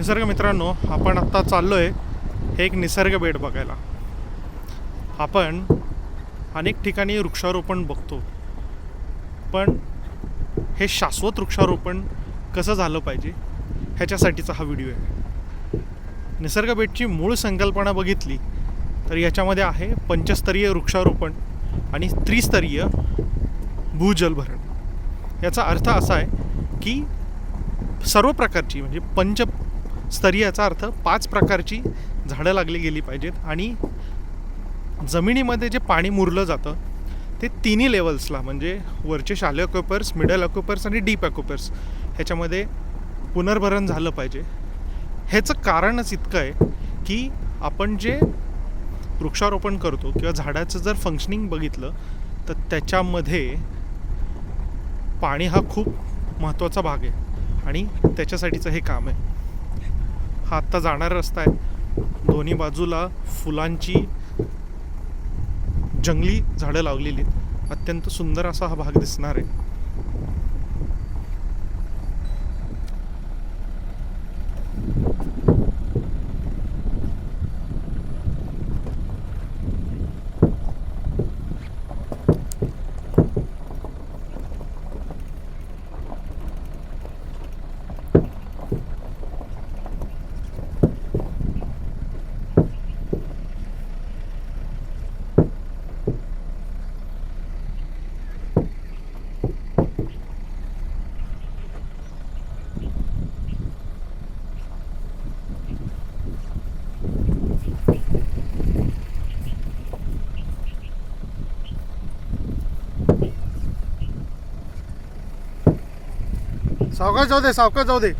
निसर्ग मित्रांनो, आपण आत्ता चाललो आहे हे एक निसर्ग बेट बघायला. आपण अनेक ठिकाणी वृक्षारोपण बघतो, पण हे शाश्वत वृक्षारोपण कसं झालं पाहिजे ह्याच्यासाठीचा हा व्हिडिओ आहे. निसर्ग बेटची मूळ संकल्पना बघितली तर याच्यामध्ये आहे पंचस्तरीय वृक्षारोपण आणि त्रिस्तरीय भूजलभरण. याचा अर्थ असा आहे की सर्व प्रकारची म्हणजे पंचस्तरीयाचा अर्थ 5 प्रकारची झाडं लागली गेली पाहिजेत आणि जमिनीमध्ये जे पाणी मुरलं जातं ते तिन्ही लेवल्सला म्हणजे वरचे शाले अक्विफर्स, मिडल अक्विफर्स आणि डीप अक्विफर्स ह्याच्यामध्ये पुनर्भरण झालं पाहिजे. ह्याचं कारणच इतकं आहे की आपण जे वृक्षारोपण करतो किंवा झाडाचं जर फंक्शनिंग बघितलं तर त्याच्यामध्ये पाणी हा खूप महत्त्वाचा भाग आहे आणि त्याच्यासाठीचं हे काम आहे. हा आत्ता जाणारा रस्ता आहे. दोन्ही बाजूला फुलांची जंगली झाडं लावलेली आहेत. अत्यंत सुंदर असा हा भाग दिसणार आहे. सावकाश जाऊ दे, सावकाश जाऊ दे.